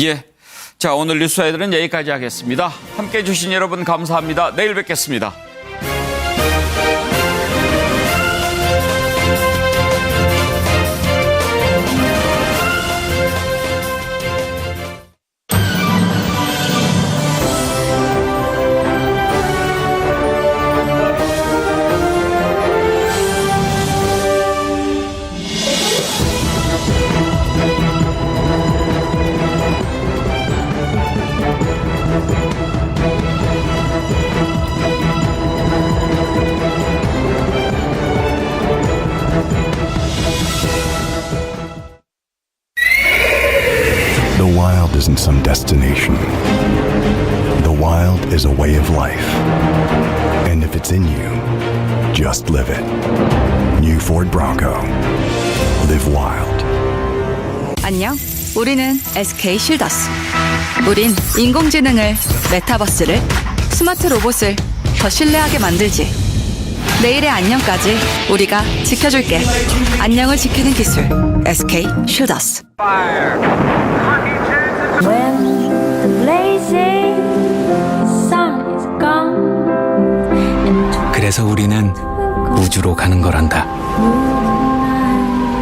예. 자, 오늘 뉴스 아이들은 여기까지 하겠습니다. 함께해 주신 여러분 감사합니다. 내일 뵙겠습니다. The wild isn't some destination. The wild is a way of life. And if it's in you, just live it. New Ford Bronco. Live wild. 안녕. 우리는 SK 쉴더스. 우린 인공지능을, 메타버스를, 스마트 로봇을 더 신뢰하게 만들지. 내일의 안녕까지 우리가 지켜줄게. 안녕을 지키는 기술. SK 쉴더스. When the blazing sun is gone and 그래서 우리는 우주로 가는 거란다.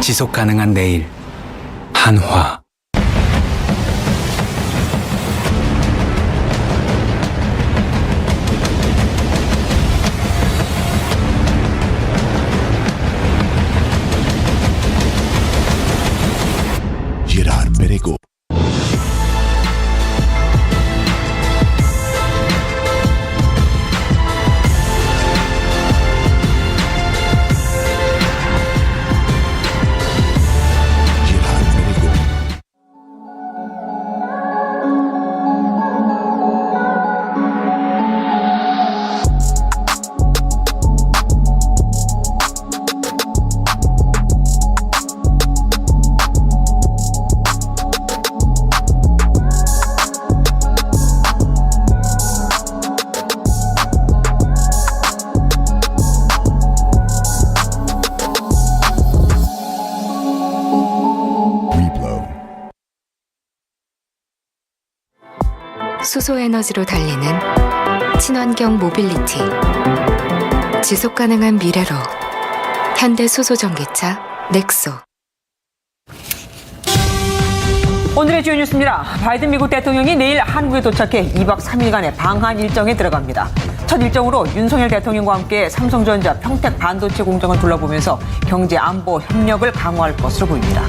지속 가능한 내일, 한화. Girar Perego. 수소에너지로 달리는 친환경 모빌리티. 지속가능한 미래로 현대 수소전기차 넥소. 오늘의 주요 뉴스입니다. 바이든 미국 대통령이 내일 한국에 도착해 2박 3일간의 방한 일정에 들어갑니다. 첫 일정으로 윤석열 대통령과 함께 삼성전자 평택 반도체 공장을 둘러보면서 경제 안보 협력을 강화할 것으로 보입니다.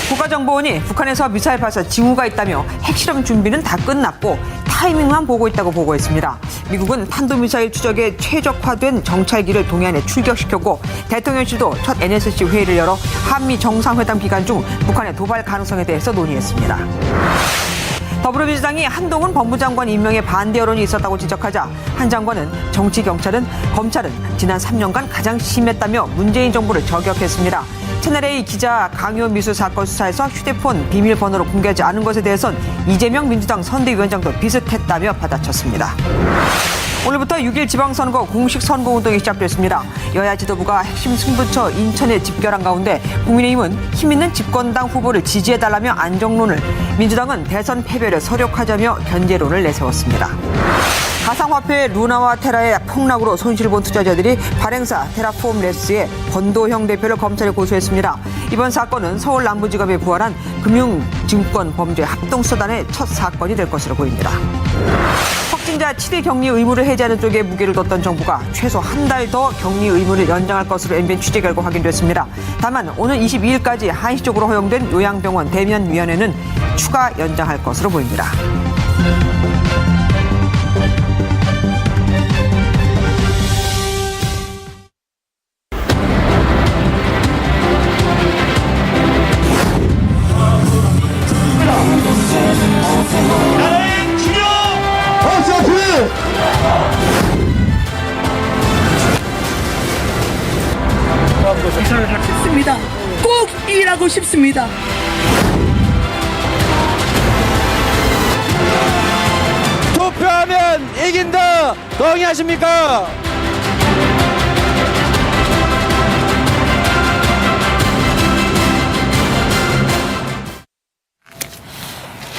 국가정보원이 북한에서 미사일 발사 징후가 있다며 핵실험 준비는 다 끝났고 타이밍만 보고 있다고 보고했습니다. 미국은 탄도미사일 추적에 최적화된 정찰기를 동해안에 출격시켰고 대통령실도 첫 NSC 회의를 열어 한미 정상회담 기간 중 북한의 도발 가능성에 대해서 논의했습니다. 더불어민주당이 한동훈 법무장관 임명에 반대 여론이 있었다고 지적하자 한 장관은 정치 경찰은 검찰은 지난 3년간 가장 심했다며 문재인 정부를 저격했습니다. 채널A 기자 강요 미수 사건 수사에서 휴대폰 비밀번호를 공개하지 않은 것에 대해선 이재명 민주당 선대위원장도 비슷했다며 받아쳤습니다. 오늘부터 6일 지방선거 공식 선거운동이 시작됐습니다. 여야 지도부가 핵심 승부처 인천에 집결한 가운데 국민의힘은 힘있는 집권당 후보를 지지해달라며 안정론을, 민주당은 대선 패배를 서력하자며 견제론을 내세웠습니다. 가상화폐 루나와 테라의 폭락으로 손실을 본 투자자들이 발행사 테라폼 랩스의 권도형 대표를 검찰에 고소했습니다. 이번 사건은 서울 남부지검에 부활한 금융증권 범죄 합동수사단의 첫 사건이 될 것으로 보입니다. 확진자 7일 격리 의무를 해제하는 쪽에 무게를 뒀던 정부가 최소 한 달 더 격리 의무를 연장할 것으로 MBN 취재 결과 확인됐습니다. 다만 오늘 22일까지 한시적으로 허용된 요양병원 대면위원회는 추가 연장할 것으로 보입니다. 꼭 일하고 싶습니다. 투표하면 이긴다. 동의하십니까?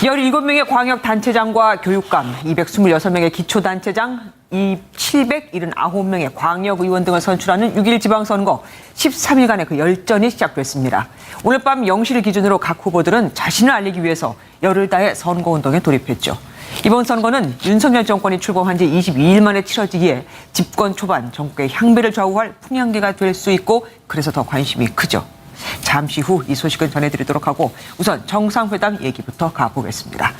17명의 광역단체장과 교육감, 226명의 기초단체장, 779명의 광역의원 등을 선출하는 6.1 지방선거 13일간의 그 열전이 시작됐습니다. 오늘 밤 0시를 기준으로 각 후보들은 자신을 알리기 위해서 열을 다해 선거운동에 돌입했죠. 이번 선거는 윤석열 정권이 출범한 지 22일 만에 치러지기에 집권 초반 전국의 향배를 좌우할 풍향계가 될 수 있고 그래서 더 관심이 크죠. 잠시 후 이 소식은 전해드리도록 하고 우선 정상회담 얘기부터 가보겠습니다.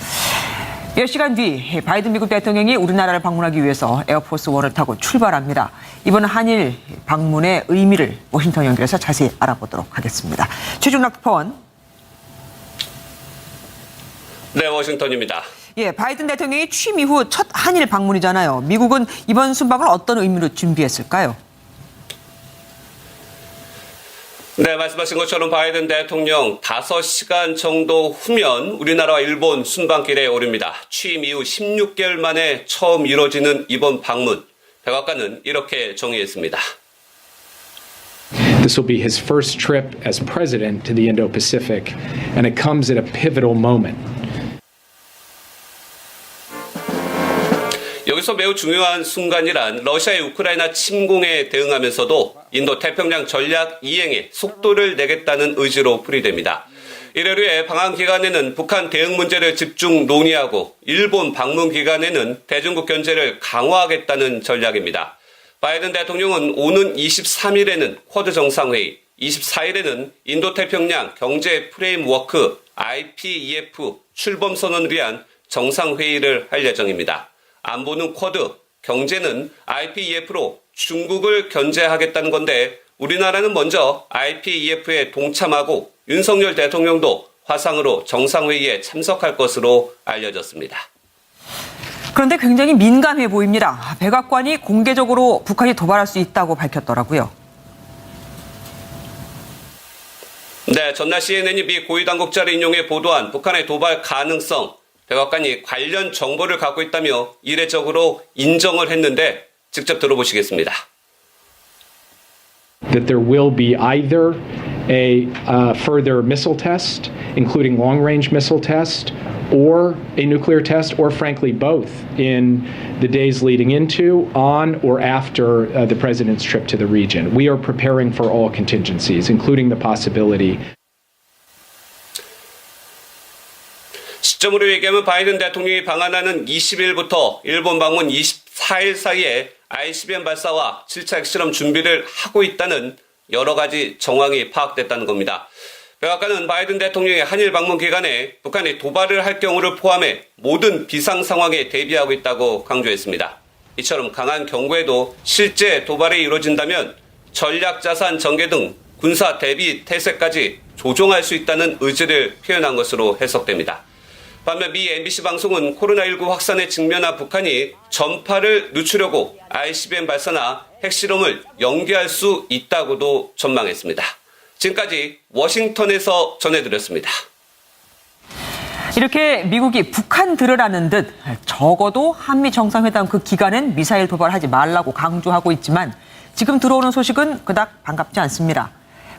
몇 시간 뒤 바이든 미국 대통령이 우리나라를 방문하기 위해서 에어포스 1을 타고 출발합니다. 이번 한일 방문의 의미를 워싱턴 연결해서 자세히 알아보도록 하겠습니다. 최종락 특파원. 네, 워싱턴입니다. 예, 바이든 대통령이 취임 이후 첫 한일 방문이잖아요. 미국은 이번 순방을 어떤 의미로 준비했을까요? 네, 말씀하신 것처럼 바이든 대통령 5시간 정도 후면 우리나라와 일본 순방길에 오릅니다. 취임 이후 16개월 만에 처음 이뤄지는 이번 방문. 백악관은 이렇게 정의했습니다. This will be his first trip as president to the Indo-Pacific, and it comes at a pivotal moment. 여기서 매우 중요한 순간이란 러시아의 우크라이나 침공에 대응하면서도 인도 태평양 전략 이행에 속도를 내겠다는 의지로 풀이됩니다. 이래로의 방한 기간에는 북한 대응 문제를 집중 논의하고 일본 방문 기간에는 대중국 견제를 강화하겠다는 전략입니다. 바이든 대통령은 오는 23일에는 쿼드 정상회의, 24일에는 인도태평양 경제 프레임워크 IPEF 출범 선언을 위한 정상회의를 할 예정입니다. 안보는 쿼드, 경제는 IPEF로 중국을 견제하겠다는 건데 우리나라는 먼저 IPEF에 동참하고 윤석열 대통령도 화상으로 정상회의에 참석할 것으로 알려졌습니다. 그런데 굉장히 민감해 보입니다. 백악관이 공개적으로 북한이 도발할 수 있다고 밝혔더라고요. 네, 전날 CNN이 미 고위 당국자를 인용해 보도한 북한의 도발 가능성, 백악관이 관련 정보를 갖고 있다며 이례적으로 인정을 했는데 직접 들어보시겠습니다. That there will be either a further missile test, including long-range missile test, or a nuclear test, or frankly both, in the days leading into, on, or after the president's trip to the region. We are preparing for all contingencies, including the possibility. 시점으로 얘기하면 바이든 대통령이 방한하는 20일부터 일본 방문 24일 사이에 ICBM 발사와 7차 핵실험 준비를 하고 있다는 여러 가지 정황이 파악됐다는 겁니다. 백악관은 바이든 대통령의 한일 방문 기간에 북한이 도발을 할 경우를 포함해 모든 비상 상황에 대비하고 있다고 강조했습니다. 이처럼 강한 경고에도 실제 도발이 이루어진다면 전략자산 전개 등 군사 대비 태세까지 조종할 수 있다는 의지를 표현한 것으로 해석됩니다. 반면 미 MBC 방송은 코로나19 확산에 직면한 북한이 전파를 늦추려고 ICBM 발사나 핵실험을 연기할 수 있다고도 전망했습니다. 지금까지 워싱턴에서 전해드렸습니다. 이렇게 미국이 북한 들으라는 듯 적어도 한미 정상회담 그 기간엔 미사일 도발하지 말라고 강조하고 있지만 지금 들어오는 소식은 그닥 반갑지 않습니다.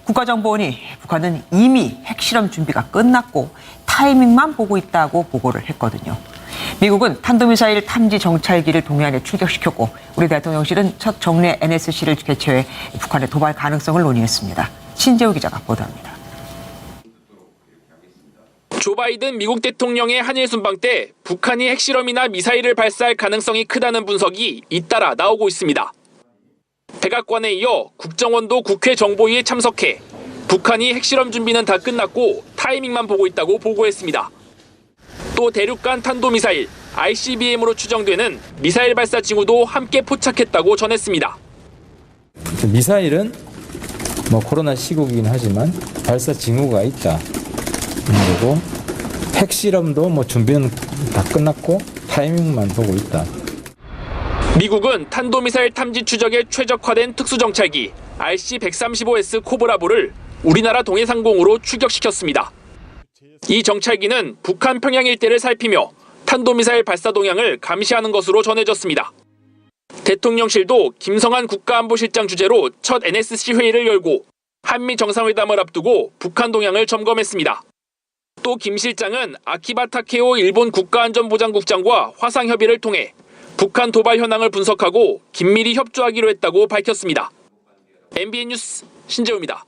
국가정보원이 북한은 이미 핵실험 준비가 끝났고 타이밍만 보고 있다고 보고를 했거든요. 미국은 탄도미사일 탐지 정찰기를 동해안에 출격시켰고 우리 대통령실은 첫 정례 NSC를 개최해 북한의 도발 가능성을 논의했습니다. 신재우 기자가 보도합니다. 조 바이든 미국 대통령의 한일 순방 때 북한이 핵실험이나 미사일을 발사할 가능성이 크다는 분석이 잇따라 나오고 있습니다. 백악관에 이어 국정원도 국회 정보위에 참석해 북한이 핵실험 준비는 다 끝났고 타이밍만 보고 있다고 보고했습니다. 또 대륙간 탄도미사일 ICBM으로 추정되는 미사일 발사 징후도 함께 포착했다고 전했습니다. 미사일은 코로나 시국이긴 하지만 발사 징후가 있다. 그리고 핵실험도 준비는 다 끝났고 타이밍만 보고 있다. 미국은 탄도미사일 탐지 추적에 최적화된 특수정찰기 RC-135S 코브라보를 우리나라 동해상공으로 출격시켰습니다. 이 정찰기는 북한 평양 일대를 살피며 탄도미사일 발사 동향을 감시하는 것으로 전해졌습니다. 대통령실도 김성한 국가안보실장 주재로 첫 NSC 회의를 열고 한미 정상회담을 앞두고 북한 동향을 점검했습니다. 또 김 실장은 아키바 타케오 일본 국가안전보장국장과 화상 협의를 통해 북한 도발 현황을 분석하고 긴밀히 협조하기로 했다고 밝혔습니다. MBN 뉴스 신재우입니다.